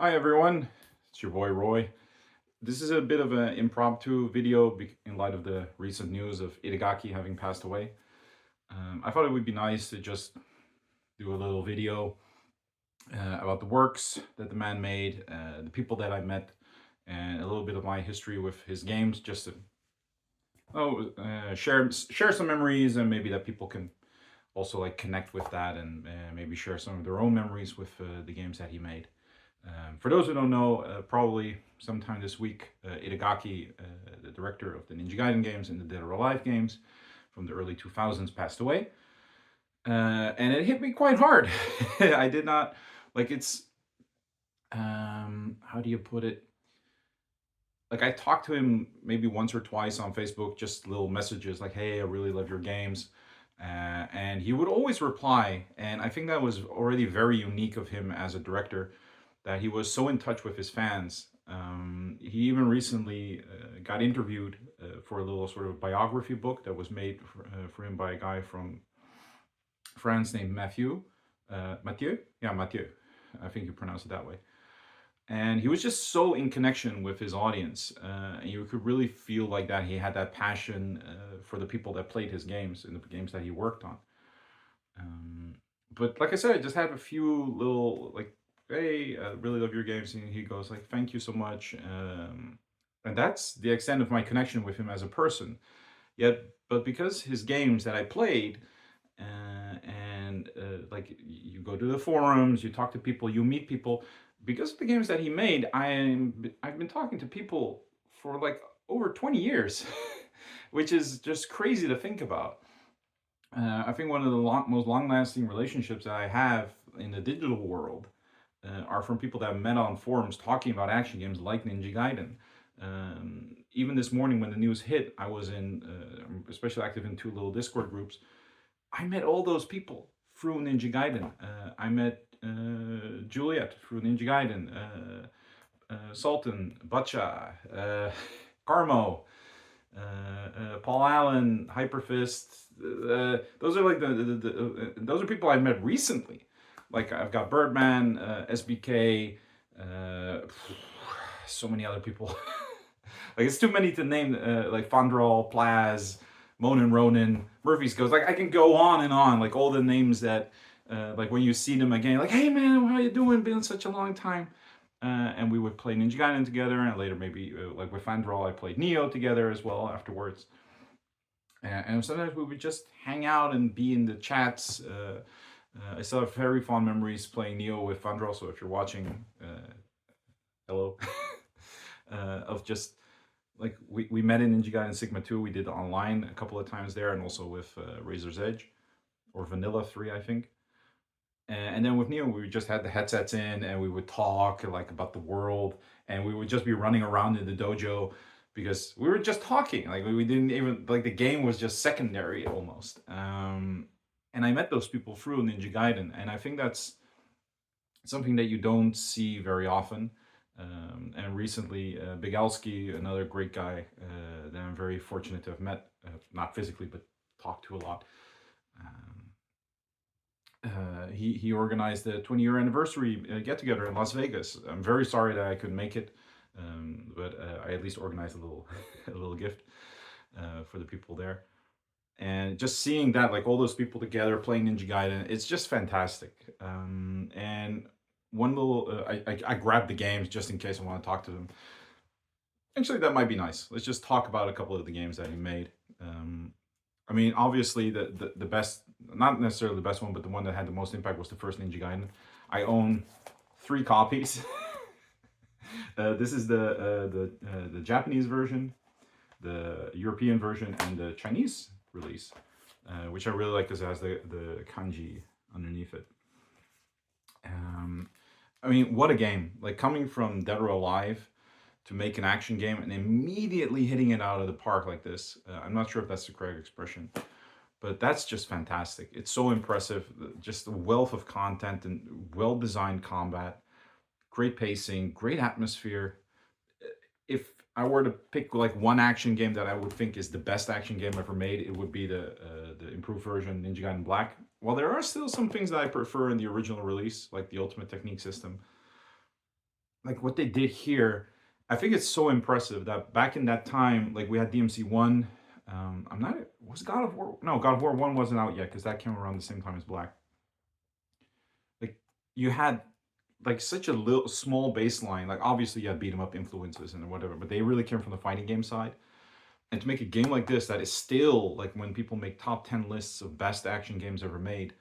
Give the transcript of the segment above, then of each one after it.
Hi everyone, it's your boy Roy. This is a bit of an impromptu video in light of the recent news of Itagaki having passed away. I thought it would be nice to just do a little video about the works that the man made, the people that I met, and a little bit of my history with his games, just to share some memories, and maybe that people can also like connect with that, and maybe share some of their own memories with the games that he made. For those who don't know, probably sometime this week, Itagaki, the director of the Ninja Gaiden games and the Dead or Alive games from the early 2000s, passed away. And it hit me quite hard. I did not, like, how do you put it? Like, I talked to him maybe once or twice on Facebook, just little messages like, hey, I really love your games. And he would always reply. And I think that was already very unique of him as a director, that he was so in touch with his fans. He even recently got interviewed for a little sort of biography book that was made for him by a guy from France named Mathieu? Yeah, Mathieu. I think you pronounce it that way. And he was just so in connection with his audience. And you could really feel like that he had that passion for the people that played his games and the games that he worked on. Um, but like I said, I just had a few little like, hey, I really love your games, and he goes like, thank you so much, and that's the extent of my connection with him as a person. Yet, but because his games that I played, and like you go to the forums, you talk to people, you meet people. Because of the games that he made, I've been talking to people for like over 20 years, which is just crazy to think about. I think one of the most long-lasting relationships that I have in the digital world are from people that I've met on forums talking about action games like Ninja Gaiden. Even this morning when the news hit, I was especially active in two little Discord groups. I met all those people through Ninja Gaiden. I met Juliet through Ninja Gaiden, Sultan, Butcha, Carmo, Paul Allen, Hyperfist. Those are like those are people I've met recently. Like I've got Birdman, SBK, uh, so many other people. Like it's too many to name. Like Fondrol, Plaz, Monin, Ronin, Murphy's Ghost. Like I can go on and on. Like all the names that, like when you see them again, like hey man, how you doing? Been such a long time. And we would play Ninja Gaiden together, and later maybe like with Fandral, I played Neo together as well afterwards. And sometimes we would just hang out and be in the chats. I still have very fond memories playing Neo with Fandral. So if you're watching, hello, of just like we met in Ninja Gaiden Sigma 2. We did online a couple of times there, and also with Razor's Edge or Vanilla 3, I think. And then with Neo, we just had the headsets in, and we would talk like about the world, and we would just be running around in the dojo because we were just talking. Like we didn't even like the game was just secondary almost. And I met those people through Ninja Gaiden, and I think that's something that you don't see very often. And recently, Bigalski, another great guy that I'm very fortunate to have met, not physically but talked to a lot. He organized the 20-year anniversary get together in Las Vegas. I'm very sorry that I couldn't make it, but I at least organized a little a little gift for the people there. And just seeing that, like all those people together playing Ninja Gaiden, it's just fantastic. And one little, I grabbed the games just in case I want to talk to them. Actually, that might be nice. Let's just talk about a couple of the games that he made. I mean, obviously, the best, not necessarily the best one, but the one that had the most impact was the first Ninja Gaiden. I own 3 copies. This is the Japanese version, the European version, and the Chinese release, which I really like because it has the kanji underneath it. I mean, what a game! Like coming from Dead or Alive to make an action game and immediately hitting it out of the park like this. I'm not sure if that's the correct expression, but that's just fantastic. It's so impressive. Just the wealth of content and well-designed combat, great pacing, great atmosphere. If I were to pick like one action game that I would think is the best action game ever made, it would be the improved version Ninja Gaiden Black. While there are still some things that I prefer in the original release, like the Ultimate Technique system, like what they did here, I think it's so impressive that back in that time, like we had DMC one. I'm not was God of War. No, God of War one wasn't out yet because that came around the same time as Black. Like you had like such a little small baseline. Like obviously you had beat 'em up influences and whatever, but they really came from the fighting game side. And to make a game like this that is still like when people make top 10 lists of best action games ever made,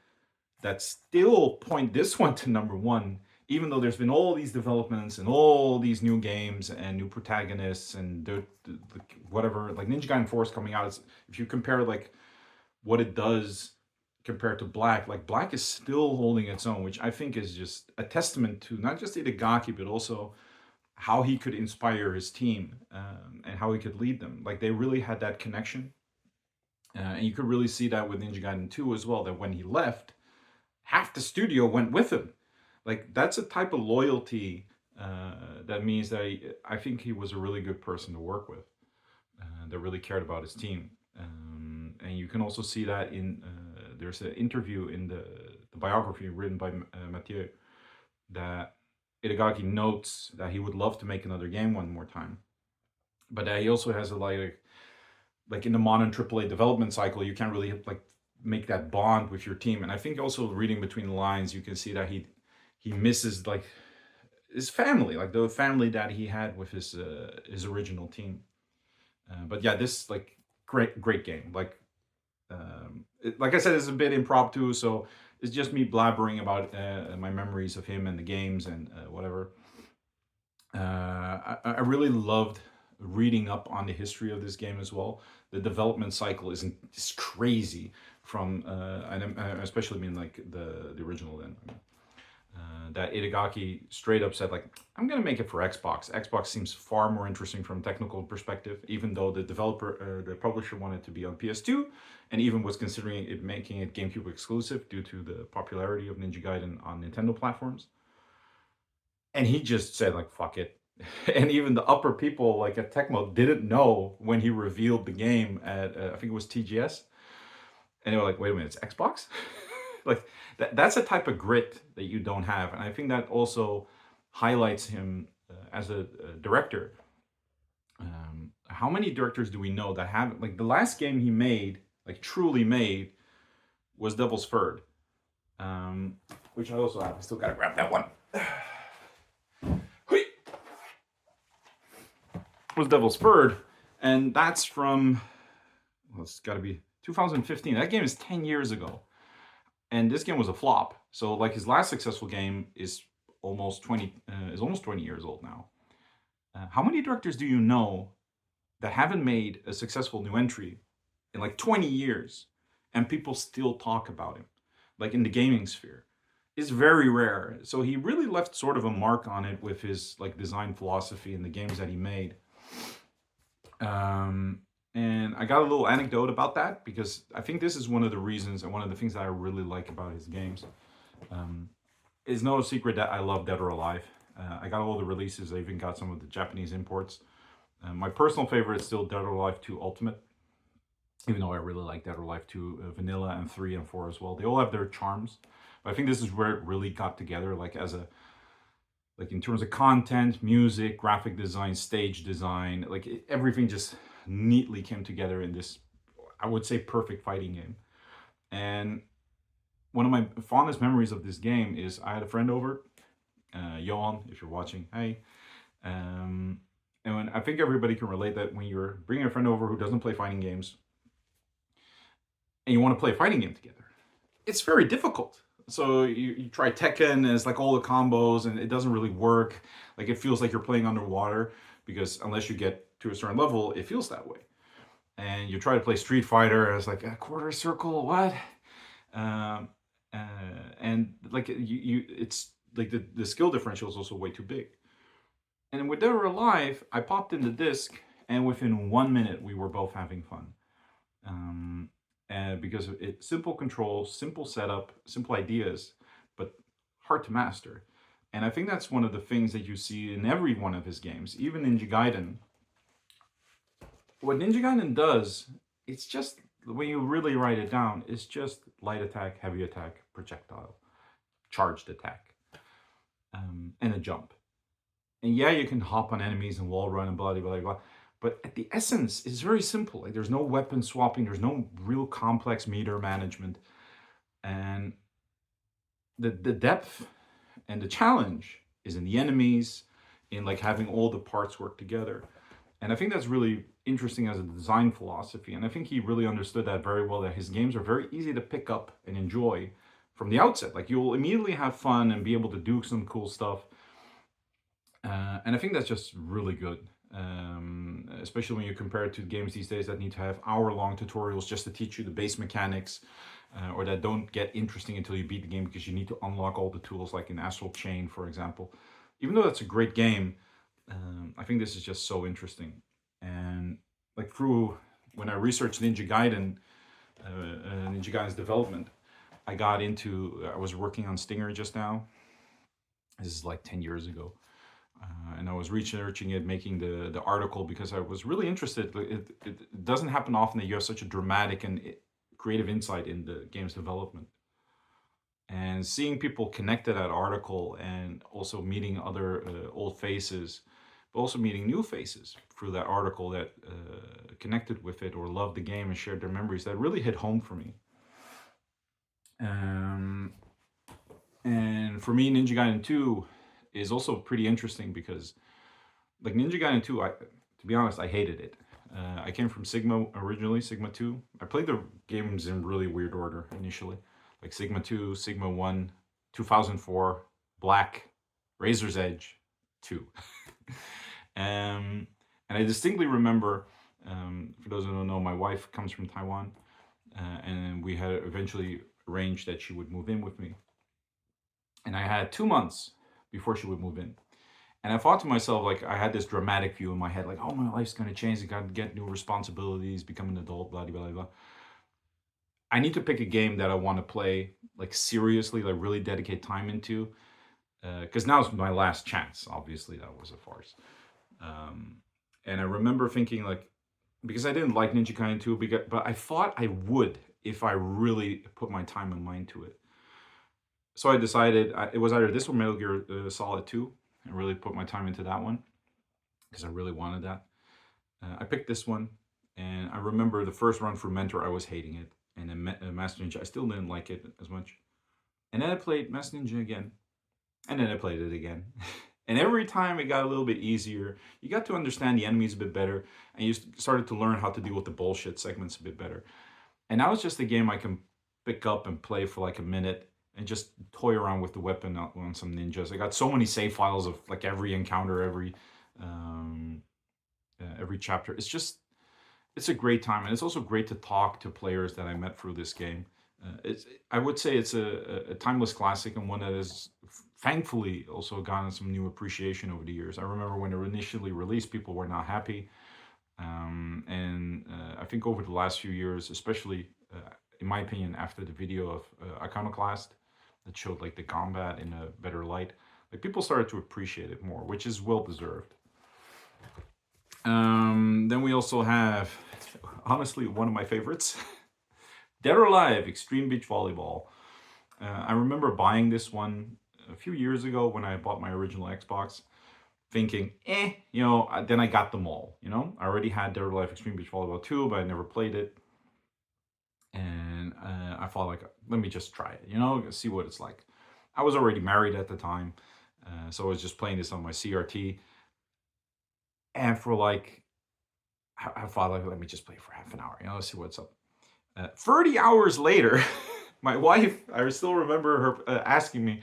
that still point this one to number one, even though there's been all these developments and all these new games and new protagonists and whatever, like Ninja Gaiden 4 is coming out. If you compare like what it does compared to Black, like Black is still holding its own, which I think is just a testament to not just Itagaki, but also how he could inspire his team, and how he could lead them. Like they really had that connection. And you could really see that with Ninja Gaiden 2 as well, that when he left, half the studio went with him. Like that's a type of loyalty that means that I think he was a really good person to work with, that really cared about his team. And you can also see that in there's an interview in the biography written by Mathieu that Itagaki notes that he would love to make another game one more time, but that he also has a like in the modern AAA development cycle, you can't really like make that bond with your team. And I think also reading between the lines, you can see that he misses like his family, like the family that he had with his original team. But yeah, this like great game. Like like I said, it's a bit impromptu, so it's just me blabbering about my memories of him and the games and whatever. I really loved reading up on the history of this game as well. The development cycle is crazy from and I especially mean like the original then. That Itagaki straight up said like I'm gonna make it for Xbox. Xbox seems far more interesting from a technical perspective, even though the publisher wanted to be on PS2, and even was considering it making it GameCube exclusive due to the popularity of Ninja Gaiden on Nintendo platforms. And he just said like fuck it. And even the upper people like at Tecmo didn't know when he revealed the game at I think it was TGS, and they were like, wait a minute, it's Xbox. Like that's a type of grit that you don't have, and I think that also highlights him as a director. How many directors do we know that have like the last game he made, like truly made, was Devil's Third, um, which I also have. I still gotta grab that one. Was Devil's Third, and that's from well, it's got to be 2015. That game is 10 years ago, and this game was a flop. So like his last successful game is almost 20 years old now. How many directors do you know that haven't made a successful new entry in like 20 years and people still talk about him, like in the gaming sphere? It's very rare. So he really left sort of a mark on it with his like design philosophy and the games that he made. Um, and I got a little anecdote about that because I think this is one of the reasons and one of the things that I really like about his games. Um, it's no secret that I love Dead or Alive. I got all the releases. I even got some of the Japanese imports. My personal favorite is still Dead or Alive 2 Ultimate, even though I really like Dead or Alive 2 Vanilla and 3 and 4 as well. They all have their charms. But I think this is where it really got together, like as a like in terms of content, music, graphic design, stage design, like everything just neatly came together in this, I would say, perfect fighting game. And one of my fondest memories of this game is I had a friend over, Johan, if you're watching, hey. And when, I think everybody can relate that when you're bringing a friend over who doesn't play fighting games and you want to play a fighting game together, it's very difficult. So you try Tekken and it's like all the combos and it doesn't really work. Like it feels like you're playing underwater because unless you get to a certain level, it feels that way. And you try to play Street Fighter and it's like a quarter circle, what? Um, uh, and like it's like the skill differential is also way too big. And with Dead or Alive, I popped in the disc, and within 1 minute, we were both having fun. And because it's simple controls, simple setup, simple ideas, but hard to master. And I think that's one of the things that you see in every one of his games, even Ninja Gaiden. What Ninja Gaiden does, it's just when you really write it down, it's just light attack, heavy attack, projectile, charged attack, and a jump. And yeah, you can hop on enemies and wall run and blah blah blah blah. But at the essence, it's very simple. Like there's no weapon swapping. There's no real complex meter management, and the depth and the challenge is in the enemies, in like having all the parts work together. And I think that's really interesting as a design philosophy. And I think he really understood that very well, that his games are very easy to pick up and enjoy from the outset. Like you'll immediately have fun and be able to do some cool stuff. And I think that's just really good. Especially when you compare it to games these days that need to have hour-long tutorials just to teach you the base mechanics, or that don't get interesting until you beat the game because you need to unlock all the tools, like in Astral Chain, for example. Even though that's a great game, I think this is just so interesting. And like through when I researched Ninja Gaiden's development, I was working on Stinger just now. This is like 10 years ago. And I was researching it, making the article because I was really interested. It doesn't happen often that you have such a dramatic and creative insight in the game's development. And seeing people connect to that article and also meeting other old faces, but also meeting new faces through that article that connected with it or loved the game and shared their memories, that really hit home for me. Um, and for me, Ninja Gaiden 2 is also pretty interesting because, like Ninja Gaiden 2, to be honest, I hated it. I came from Sigma originally, Sigma 2. I played the games in really weird order initially, like Sigma 2, Sigma 1, 2004, Black, Razor's Edge 2. And I distinctly remember, for those who don't know, my wife comes from Taiwan, and we had eventually arranged that she would move in with me. And I had 2 months before she would move in. And I thought to myself, like, I had this dramatic view in my head, like, oh, my life's going to change. I got to get new responsibilities, become an adult, blah, blah, blah, blah. I need to pick a game that I want to play, like, seriously, like, really dedicate time into. Because now's my last chance. Obviously, that was a farce. And I remember thinking, like, because I didn't like Ninja Gaiden 2, but I thought I would if I really put my time and mind to it. So I decided it was either this or Metal Gear Solid 2. I really put my time into that one because I really wanted that. I picked this one, and I remember the first run for Mentor, I was hating it. And then Master Ninja, I still didn't like it as much. And then I played Master Ninja again, and then I played it again. And every time it got a little bit easier. You got to understand the enemies a bit better, and you started to learn how to deal with the bullshit segments a bit better. And now it's just a game I can pick up and play for like a minute and just toy around with the weapon on some ninjas. I got so many save files of like every encounter, every chapter. It's a great time, and it's also great to talk to players that I met through this game. I would say it's a timeless classic, and one that has thankfully also gotten some new appreciation over the years. I remember when it initially released, people were not happy. And I think over the last few years, especially in my opinion, after the video of Iconoclast that showed like the combat in a better light, like people started to appreciate it more, which is well deserved. Then we also have, honestly, one of my favorites, Dead or Alive Extreme Beach Volleyball. I remember buying this one a few years ago when I bought my original Xbox, thinking, then I got them all, I already had Dead or Alive Extreme Beach Volleyball 2, but I never played it. And I thought, like, let me just try it, see what it's like. I was already married at the time, so I was just playing this on my CRT. And for like, I thought, like, let me just play for half an hour, let's see what's up. 30 hours later, my wife, I still remember her asking me,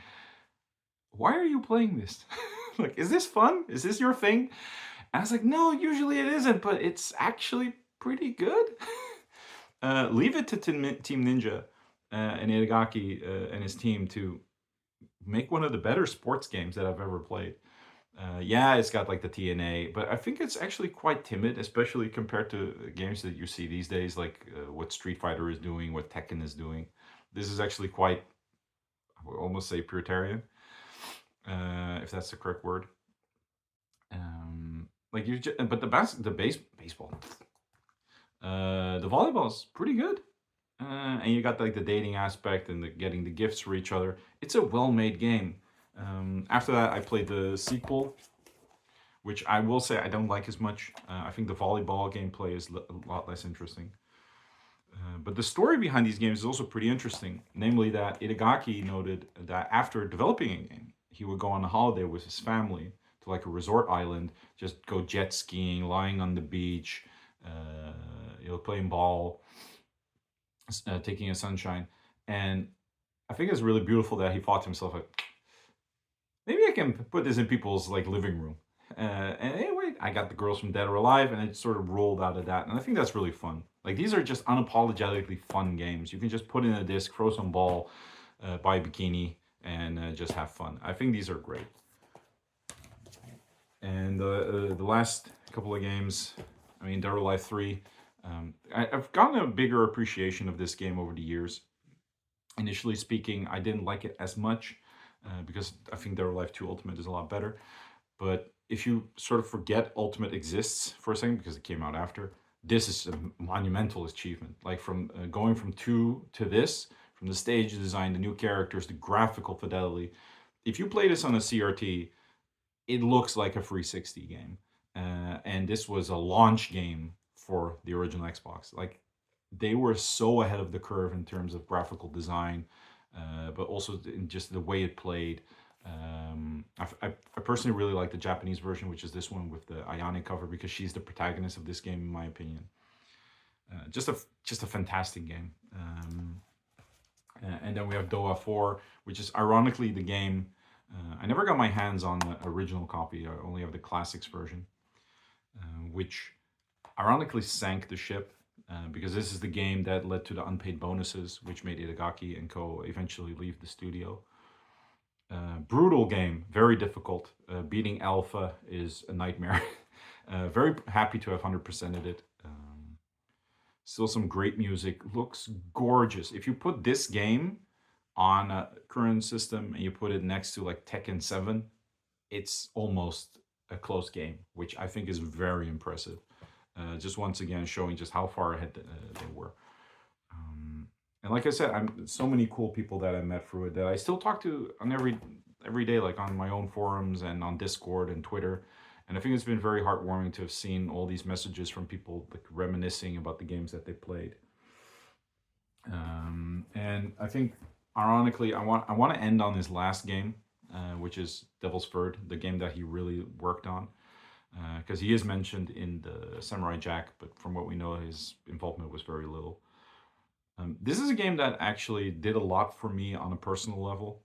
why are you playing this? Like, is this fun? Is this your thing? And I was like, no, usually it isn't, but it's actually pretty good. Leave it to Team Ninja and Itagaki and his team to make one of the better sports games that I've ever played. Yeah, it's got like the TNA, but I think it's actually quite timid, especially compared to games that you see these days, like what Street Fighter is doing, what Tekken is doing. This is actually quite, I would almost say, puritanian, if that's the correct word. Like but baseball, the volleyball is pretty good, and you got like the dating aspect and getting the gifts for each other. It's a well-made game. After that, I played the sequel, which I will say I don't like as much. I think the volleyball gameplay is a lot less interesting. But the story behind these games is also pretty interesting. Namely, that Itagaki noted that after developing a game, he would go on a holiday with his family to like a resort island, just go jet skiing, lying on the beach, playing ball, taking a sunshine. And I think it's really beautiful that he thought to himself, like, maybe I can put this in people's like living room. And anyway, I got the girls from Dead or Alive, and it sort of rolled out of that. And I think that's really fun. Like these are just unapologetically fun games. You can just put in a disc, throw some ball, buy a bikini, and just have fun. I think these are great. And the last couple of games, I mean, Dead or Alive 3, I've gotten a bigger appreciation of this game over the years. Initially speaking, I didn't like it as much because I think Dead or Alive 2 Ultimate is a lot better. But if you sort of forget Ultimate exists for a second because it came out after, this is a monumental achievement. Like from going from 2 to this, from the stage design, the new characters, the graphical fidelity. If you play this on a CRT, it looks like a 360 game. And this was a launch game for the original Xbox. Like they were so ahead of the curve in terms of graphical design, but also in just the way it played. I personally really like the Japanese version, which is this one with the Ayane cover, because she's the protagonist of this game, in my opinion. Just a fantastic game. And then we have Doa 4, which is ironically the game. I never got my hands on the original copy. I only have the classics version, which ironically sank the ship because this is the game that led to the unpaid bonuses, which made Itagaki and co. eventually leave the studio. Brutal game, very difficult. Beating Alpha is a nightmare. Very happy to have 100%ed it. Still some great music. Looks gorgeous. If you put this game on a current system and you put it next to like Tekken 7, it's almost a close game, which I think is very impressive. Just once again showing just how far ahead they were. And like I said, I'm so many cool people that I met through it that I still talk to on every day, like on my own forums and on Discord and Twitter. And I think it's been very heartwarming to have seen all these messages from people like reminiscing about the games that they played. And I think, ironically, I want to end on his last game, which is Devil's Third, the game that he really worked on, because he is mentioned in the Samurai Jack, but from what we know, his involvement was very little. This is a game that actually did a lot for me on a personal level.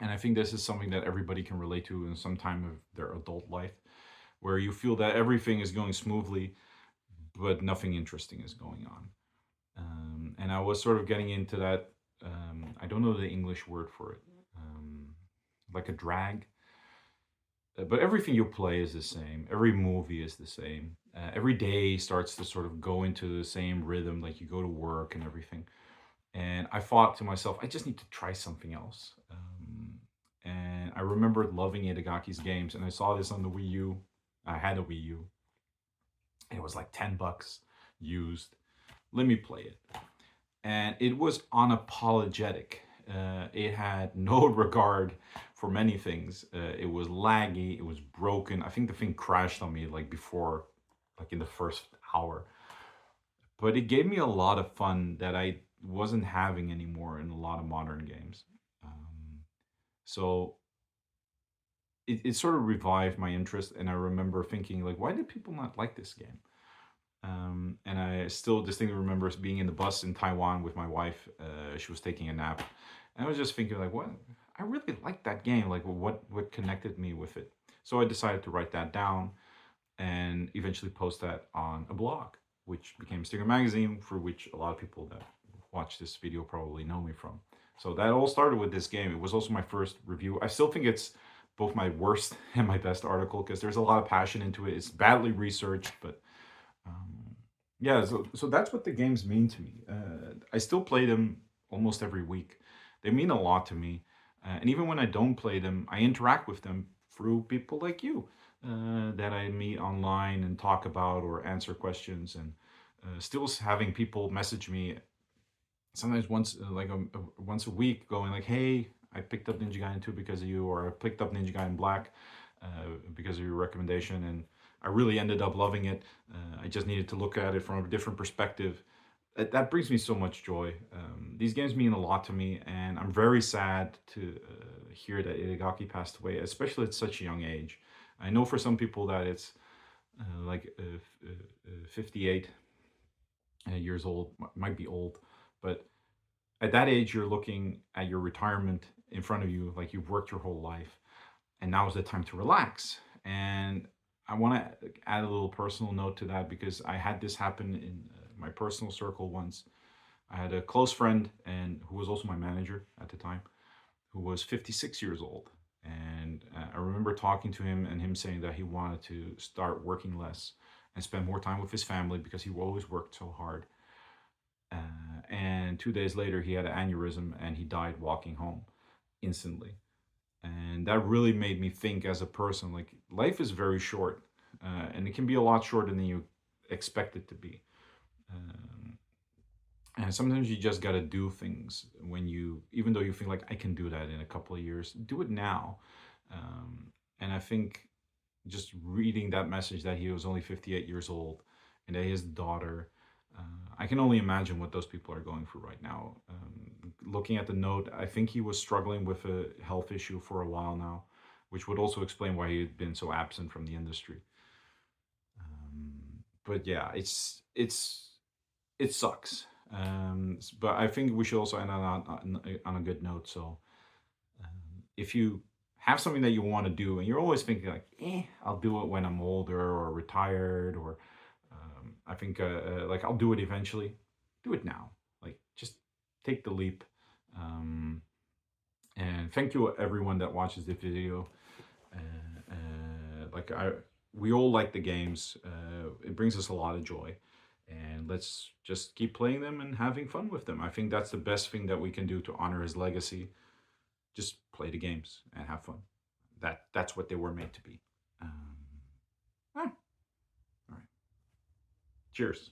And I think this is something that everybody can relate to in some time of their adult life, where you feel that everything is going smoothly, but nothing interesting is going on. And I was sort of getting into that. I don't know the English word for it, like a drag. But everything you play is the same. Every movie is the same. Every day starts to sort of go into the same rhythm, like you go to work and everything. And I thought to myself, I just need to try something else. And I remembered loving Itagaki's games, and I saw this on the Wii U. I had a Wii U. And it was like $10 used. Let me play it. And it was unapologetic. It had no regard for many things. It was laggy. It was broken. I think the thing crashed on me like before, like in the first hour. But it gave me a lot of fun that I wasn't having anymore in a lot of modern games. So it sort of revived my interest, and I remember thinking like, why did people not like this game? And I still distinctly remember being in the bus in Taiwan with my wife. She was taking a nap, and I was just thinking like, what? I really liked that game. Like, what connected me with it? So I decided to write that down, and eventually post that on a blog, which became Stinger Magazine, for which a lot of people that watch this video probably know me from. So that all started with this game. It was also my first review. I still think it's both my worst and my best article because there's a lot of passion into it. It's badly researched, but yeah, so that's what the games mean to me. I still play them almost every week. They mean a lot to me. And even when I don't play them, I interact with them through people like you that I meet online and talk about or answer questions. And still having people message me sometimes once a week going like, hey, I picked up Ninja Gaiden 2 because of you, or I picked up Ninja Gaiden Black because of your recommendation, and I really ended up loving it. I just needed to look at it from a different perspective. That brings me so much joy. These games mean a lot to me, and I'm very sad to hear that Itagaki passed away, especially at such a young age. I know for some people that it's 58 years old, might be old, but at that age, you're looking at your retirement in front of you, like you've worked your whole life, and now is the time to relax. And I want to add a little personal note to that because I had this happen in my personal circle once. I had a close friend and who was also my manager at the time, who was 56 years old. And I remember talking to him and him saying that he wanted to start working less and spend more time with his family because he always worked so hard. And 2 days later, he had an aneurysm and he died walking home instantly. And that really made me think as a person, like life is very short, and it can be a lot shorter than you expect it to be. Um, and sometimes you just got to do things when you, even though you feel like I can do that in a couple of years, do it now. And I think just reading that message that he was only 58 years old and that his daughter, I can only imagine what those people are going through right now. Looking at the note, I think he was struggling with a health issue for a while now, which would also explain why he had been so absent from the industry. But yeah, it sucks. But I think we should also end on a good note. So if you have something that you want to do and you're always thinking like, I'll do it when I'm older or retired, or I think like I'll do it eventually. Do it now. Like just take the leap. Um, and thank you everyone that watches the video. Like we all like the games. It brings us a lot of joy, and let's just keep playing them and having fun with them. I think that's the best thing that we can do to honor his legacy. Just play the games and have fun. That's what they were made to be. All right. Cheers.